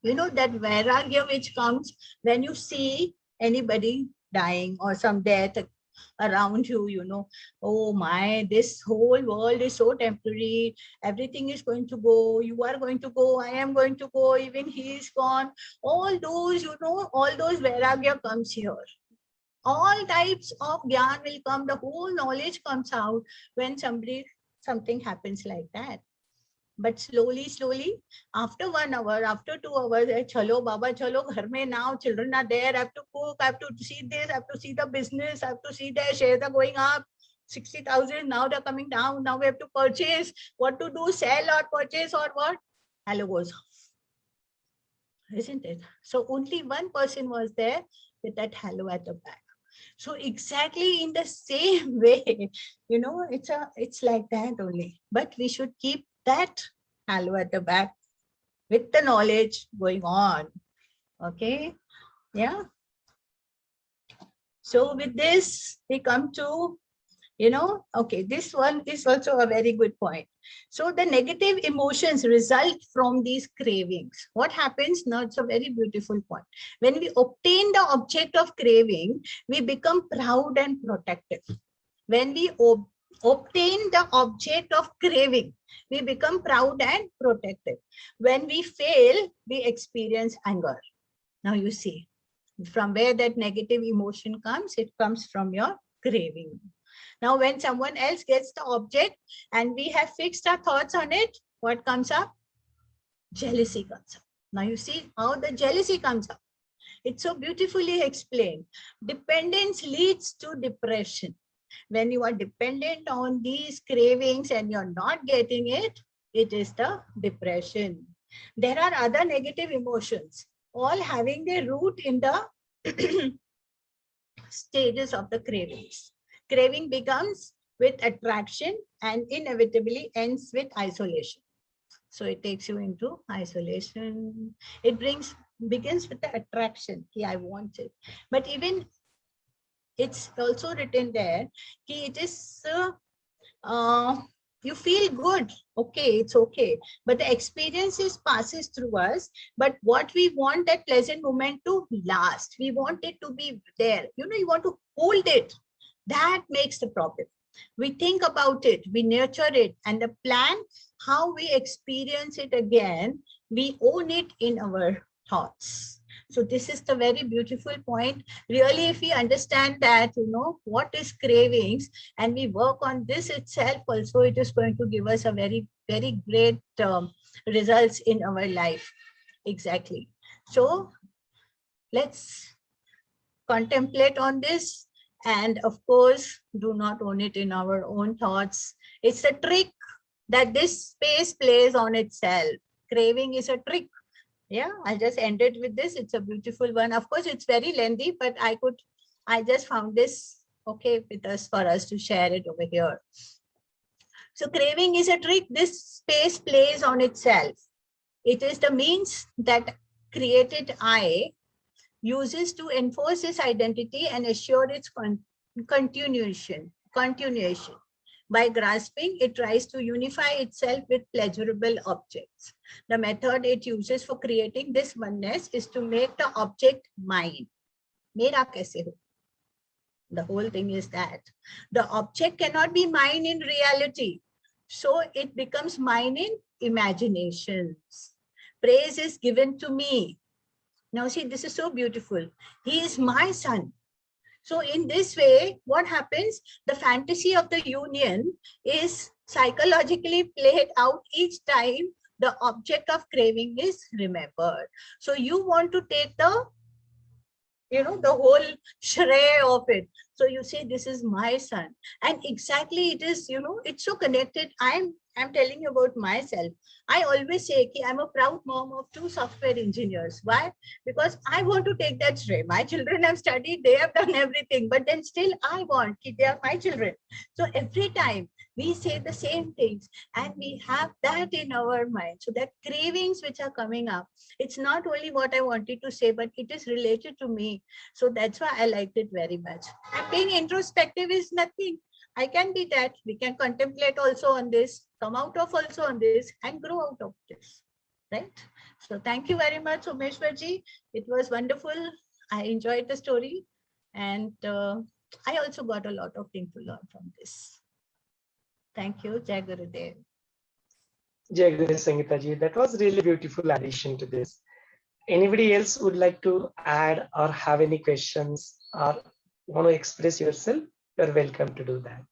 Speaker 3: that vairagya which comes when you see anybody dying or some death around you, oh my, this whole world is so temporary. Everything is going to go. You are going to go. I am going to go. Even he is gone. All those, all those vairagya comes here. All types of gyan will come. The whole knowledge comes out when something happens like that. But slowly, after 1 hour, after 2 hours, chalo baba, chalo ghar mein now, children are there, I have to cook, I have to see this, I have to see the business, I have to see their shares are going up, 60,000, now they're coming down, now we have to purchase, what to do, sell or purchase or what? Halo goes off. Isn't it? So only one person was there with that halo at the back. So exactly in the same way, it's like that only. But we should keep that halo at the back with the knowledge going on. Okay. Yeah. So with this, we come to, okay, this one is also a very good point. So the negative emotions result from these cravings. What happens now? It's a very beautiful point. When we obtain the object of craving, we become proud and protective. When we obtain the object of craving, we become proud and protective. When we fail, we experience anger. Now you see, from where that negative emotion comes, it comes from your craving. Now, when someone else gets the object and we have fixed our thoughts on it, what comes up? Jealousy comes up. Now you see how the jealousy comes up. It's so beautifully explained. Dependence leads to depression. When you are dependent on these cravings and you're not getting it, it is the depression. There are other negative emotions, all having their root in the stages of the cravings. Craving begins with attraction and inevitably ends with isolation. So it takes you into isolation. It begins with the attraction. Yeah, I want it. But even it's also written there, it is, you feel good. Okay, it's okay. But the experiences passes through us. But what we want that pleasant moment to last. We want it to be there. You want to hold it. That makes the problem. We think about it, we nurture it, and the plan, how we experience it again, we own it in our thoughts. So this is the very beautiful point. Really, if we understand that, what is cravings, and we work on this itself also, it is going to give us a very, very great results in our life. Exactly. So let's contemplate on this. And of course, do not own it in our own thoughts. It's a trick that this space plays on itself. Craving is a trick. Yeah, I just ended with this. It's a beautiful one. Of course, it's very lengthy, but I just found this okay with us for us to share it over here. So craving is a trick this space plays on itself. It is the means that created I uses to enforce its identity and assure its continuation. By grasping, it tries to unify itself with pleasurable objects. The method it uses for creating this oneness is to make the object mine. Mera kaise ho? The whole thing is that the object cannot be mine in reality. So it becomes mine in imaginations. Praise is given to me. Now see, this is so beautiful. He is my son. So in this way, what happens? The fantasy of the union is psychologically played out each time the object of craving is remembered. So you want to take the, the whole shray of it. So you say, this is my son. And exactly it is, it's so connected. I'm telling you about myself. I always say I'm a proud mom of 2 software engineers. Why? Because I want to take that shray. My children have studied, they have done everything, but then still I want, they are my children. So every time we say the same things and we have that in our mind. So that cravings which are coming up, it's not only what I wanted to say, but it is related to me. So that's why I liked it very much. And being introspective is nothing. I can be that. We can contemplate also on this, come out of also on this, and grow out of this. Right? So thank you very much, Someshwarji. It was wonderful. I enjoyed the story. And I also got a lot of things to learn from this. Thank you, Jai Gurudev.
Speaker 1: Jai Gurudev Sangeeta ji. That was really beautiful addition to this. Anybody else would like to add or have any questions or want to express yourself? You're welcome to do that.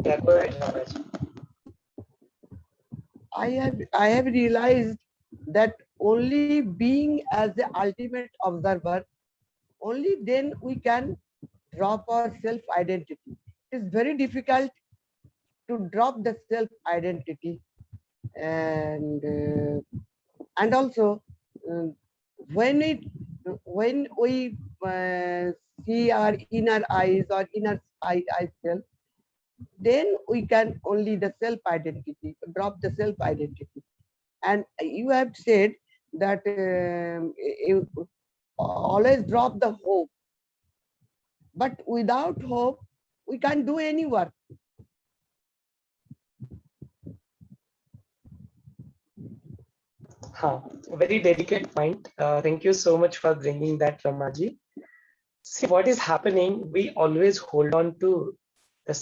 Speaker 1: Yeah, go ahead, Maharaj.
Speaker 4: I have realized that only being as the ultimate observer, only then we can drop our self-identity. It is very difficult to drop the self-identity, and also when we see our inner eyes or inner eye self, then we can only the self-identity, drop the self-identity. And you have said that you always drop the hope. But without hope, we can't do any work.
Speaker 1: Very delicate point. Thank you so much for bringing that, Ramaji. See, what is happening, we always hold on to the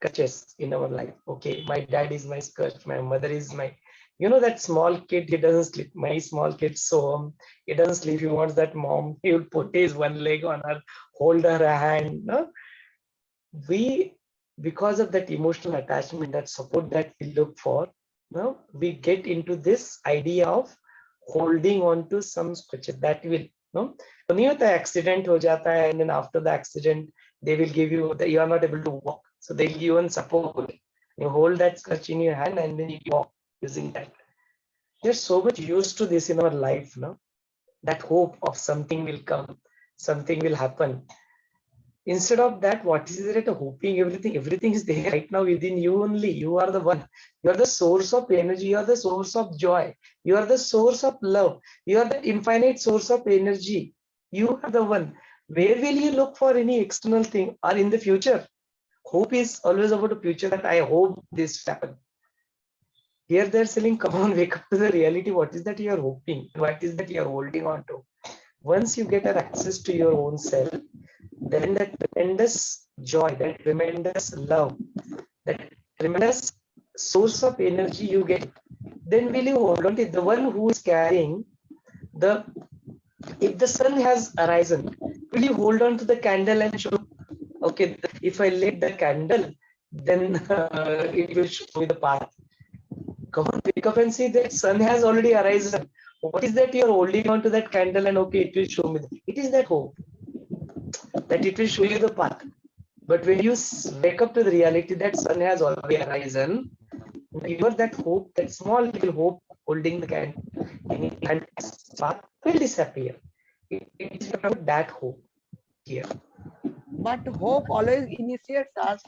Speaker 1: sketches in our life. Okay, my dad is my sketch, my mother is my, that small kid, he doesn't sleep. My small kid, so he doesn't sleep. He wants that mom, he will put his one leg on her, hold her hand. No? We, because of that emotional attachment, that support that we look for, we get into this idea of holding on to some sketches that will, so near the accident ho jata hai, and then after the accident, they will give you that you are not able to walk. So they'll give you one support. You hold that sketch in your hand and then you walk using that. We're so much used to this in our life, that hope of something will come, something will happen. Instead of that, what is there at hoping? Everything is there right now within you only. You are the one. You are the source of energy. You are the source of joy. You are the source of love. You are the infinite source of energy. You are the one. Where will you look for any external thing or in the future? Hope is always about the future, that I hope this happen. Here they're saying, come on, wake up to the reality. What is that you are hoping? What is that you are holding on to? Once you get an access to your own self, then that tremendous joy, that tremendous love, that tremendous source of energy you get, then will you hold on to it? The one who is carrying if the sun has arisen, will you hold on to the candle and show, okay, if I lit the candle, then it will show me the path. Come on, wake up and see that sun has already arisen. What is that you are holding on to that candle and okay, it will show me. It is that hope, that it will show you the path. But when you wake up to the reality that sun has already arisen, you are that hope, that small little hope holding the candle. and path will disappear. It is about that hope here.
Speaker 4: But hope always initiates us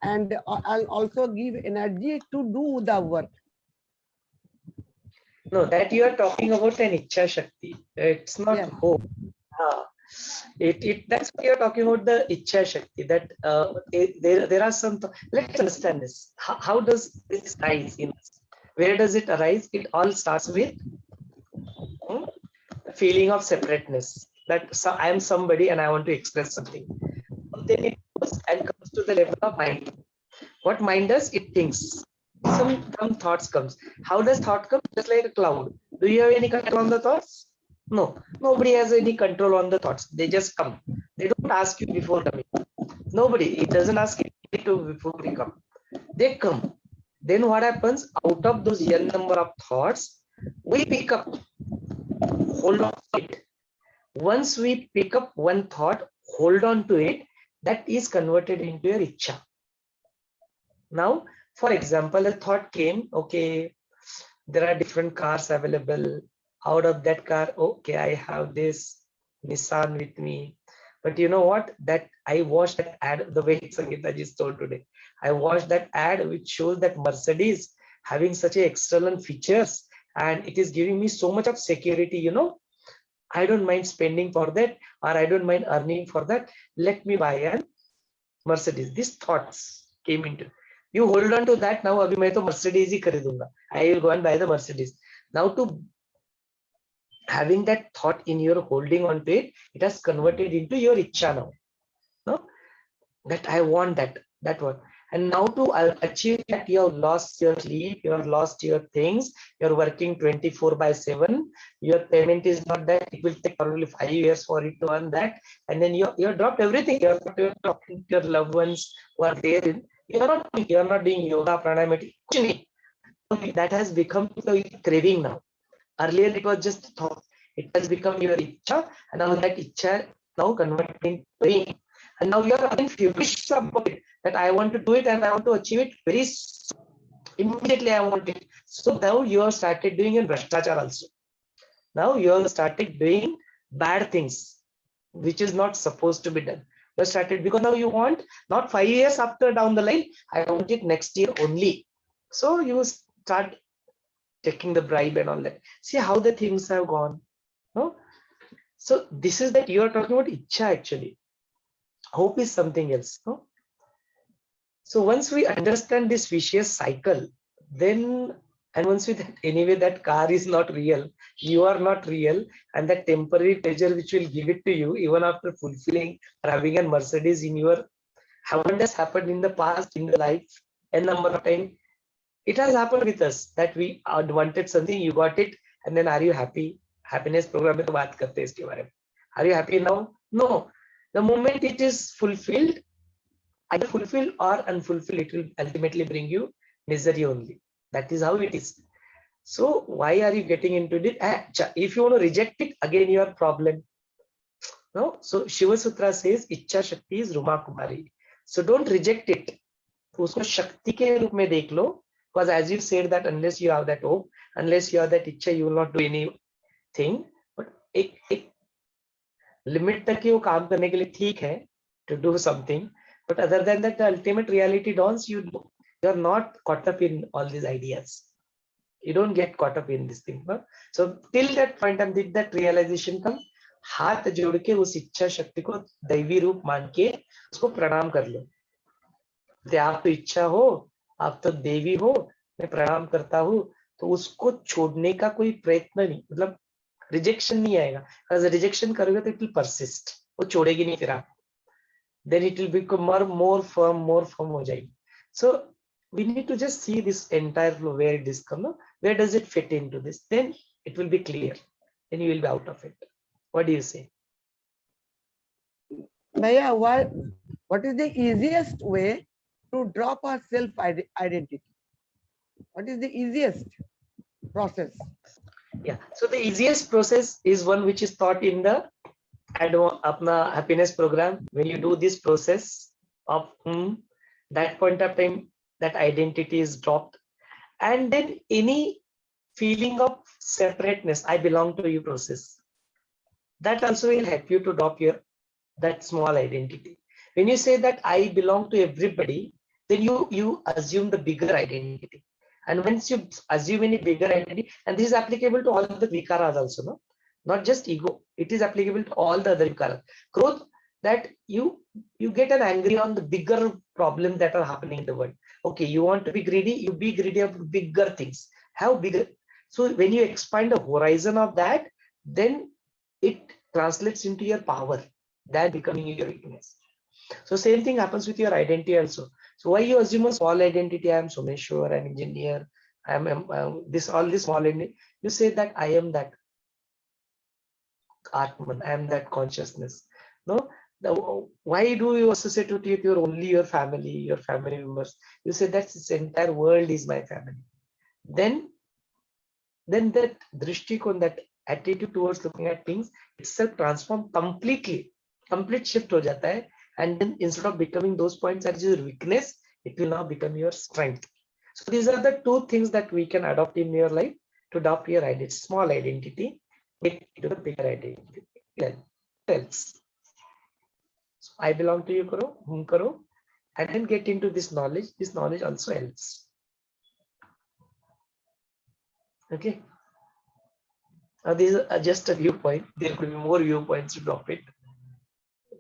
Speaker 4: and also give energy to do the work.
Speaker 1: No, that you are talking about an Ichcha Shakti. It's not hope. That's what you are talking about, the Ichcha Shakti. That there are some. Let's understand this. How does this rise in us? Where does it arise? It all starts with feeling of separateness. That I am somebody and I want to express something. Then it goes and comes to the level of mind. What mind does? It thinks. Some thoughts comes. How does thought come? Just like a cloud. Do you have any control on the thoughts? No. Nobody has any control on the thoughts. They just come. They don't ask you before coming. Nobody. It doesn't ask you to before they come. They come. Then what happens? Out of those n number of thoughts, we pick up. Hold on to it. Once we pick up one thought, hold on to it. That is converted into your Ichcha. Now, for example, a thought came, okay, there are different cars available. Out of that car, okay, I have this Nissan with me. But you know what? That I watched that ad, the way Sangeeta ji told today. I watched that ad which shows that Mercedes having such a external features and it is giving me so much of security, you know. I don't mind spending for that, or I don't mind earning for that. Let me buy a Mercedes. These thoughts came into. You hold on to that now. Abhi main to Mercedes hi kharidunga. I will go and buy the Mercedes. Now to having that thought in your holding on to it, it has converted into your Ichcha now. No, that I want that one. And now to achieve that, you have lost your sleep, you have lost your things, you're working 24/7, your payment is not that, it will take probably 5 years for it to earn that, and then you dropped everything, you're talking to your loved ones who are there, you're not doing yoga, pranayama, that has become the craving now. Earlier it was just thought, it has become your Ichcha, and now that Ichcha now converted into craving. And now you are again furious about it, that I want to do it and I want to achieve it very immediately. I want it. So now you have started doing in Bhrashtachar also. Now you have started doing bad things, which is not supposed to be done. You have started because now you want not 5 years after down the line. I want it next year only. So you start taking the bribe and all that. See how the things have gone. No? So this is that you are talking about Ichcha actually. Hope is something else. No? So once we understand this vicious cycle, then, and once we that anyway that car is not real, you are not real, and that temporary pleasure which will give it to you even after fulfilling or having a Mercedes in your, what has happened in the past in the life, a number of times, it has happened with us that we wanted something, you got it, and then are you happy? Happiness program mein to baat karte iske bare mein. Are you happy now? No. The moment it is fulfilled, either fulfill or unfulfill, it will ultimately bring you misery only. That is how it is. So why are you getting into it? If you want to reject it, again your problem. No. So Shiva Sutra says Ichcha Shakti is Ruma Kumari. So don't reject it. Usko Shakti ke roop mein dekh lo. Because as you said that unless you have that hope, unless you have that Ichcha, you will not do anything. But एक limit तक ही वो काम करने के लिए ठीक है, to do something, but other than that, the ultimate reality dawns. You are not caught up in all these ideas. You don't get caught up in this thing. No? So till that point, and did that realization come, हाथ जोड़ के उस इच्छा शक्ति को दैवी रूप मान के उसको प्रणाम कर लो. आप तो इच्छा हो, आप तो देवी हो, मैं प्रणाम करता हूँ, तो उसको छोड़ने का कोई प्रयत्न नहीं, मतलब रिजेक्शन नहीं आएगा. अगर रिजेक्शन करोगे तो इट विल परसिस्ट, वो छोड़ेगी नहीं फिर आप. Then it will become more firm हो जाएगी. So we need to just see this entire flow, where it is come, where does it fit into this, then it will be clear, then you will be out of it. What do you say?
Speaker 4: Bhaiya, what is the easiest way to drop our self identity? What is the easiest process?
Speaker 1: Yeah, so the easiest process is one which is taught in the apna happiness program. When you do this process of that point of time, that identity is dropped, and then any feeling of separateness, I belong to you process, that also will help you to drop your that small identity. When you say that I belong to everybody, then you assume the bigger identity. And once you assume any bigger identity, and this is applicable to all the vikaras also, no? Not just ego, it is applicable to all the other vikaras. Growth, that you get an angry on the bigger problems that are happening in the world. Okay, you want to be greedy, you be greedy of bigger things. How bigger? So when you expand the horizon of that, then it translates into your power, that becoming your weakness. So same thing happens with your identity also. So why you assume a small identity? I am Someshwar, I am engineer, I am this, all this small identity. You say that I am that Atman, I am that consciousness. No, why do you associate it with your only your family members? You say that this entire world is my family. Then that drishtikon, that attitude towards looking at things itself transform completely. Complete shift ho jata hai. And then instead of becoming those points that is your weakness, it will now become your strength. So these are the two things that we can adopt in your life to adopt your identity, small identity, get into the bigger identity. Then else. So I belong to you, karo, hum karo, and then get into this knowledge. This knowledge also helps. Okay. Now these are just a viewpoint. There could be more viewpoints to drop it.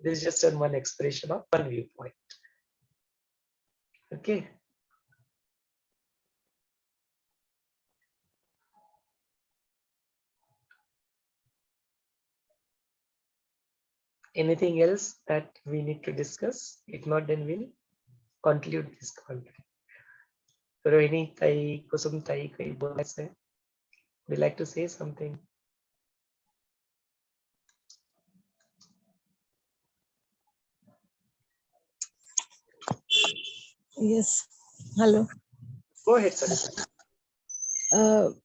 Speaker 1: This is just one expression of one viewpoint. Okay. Anything else that we need to discuss? If not, then we'll conclude this call. Rohini Tai, Kusum Tai, would you like to say something?
Speaker 5: Yes. Hello.
Speaker 1: Go ahead, Sarita.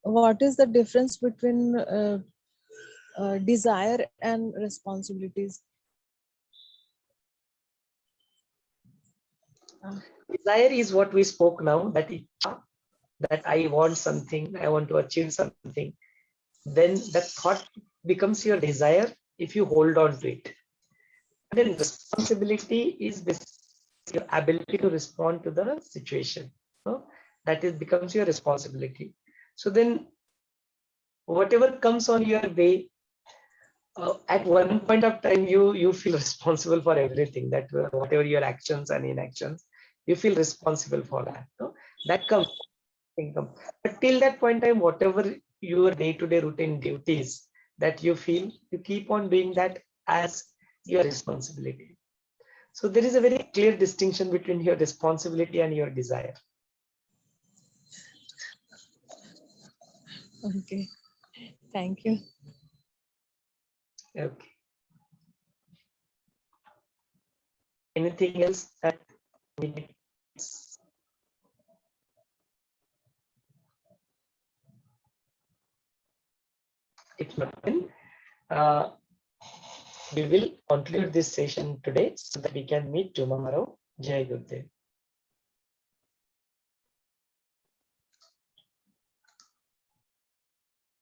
Speaker 5: What is the difference between desire and responsibilities?
Speaker 1: Desire is what we spoke now, that I want something, I want to achieve something. Then that thought becomes your desire if you hold on to it. And then responsibility is your ability to respond to the situation. No? That is becomes your responsibility. So then whatever comes on your way, at one point of time you feel responsible for everything, that whatever your actions and inactions, you feel responsible for that. No? That comes income. But till that point in time, whatever your day-to-day routine duties that you feel, you keep on doing that as your responsibility. So there is a very clear distinction between your responsibility and your desire.
Speaker 5: Okay. Thank you.
Speaker 1: Okay. Anything else that we need? If not, then we will conclude this session today so that we can meet tomorrow. Jai Gurudev.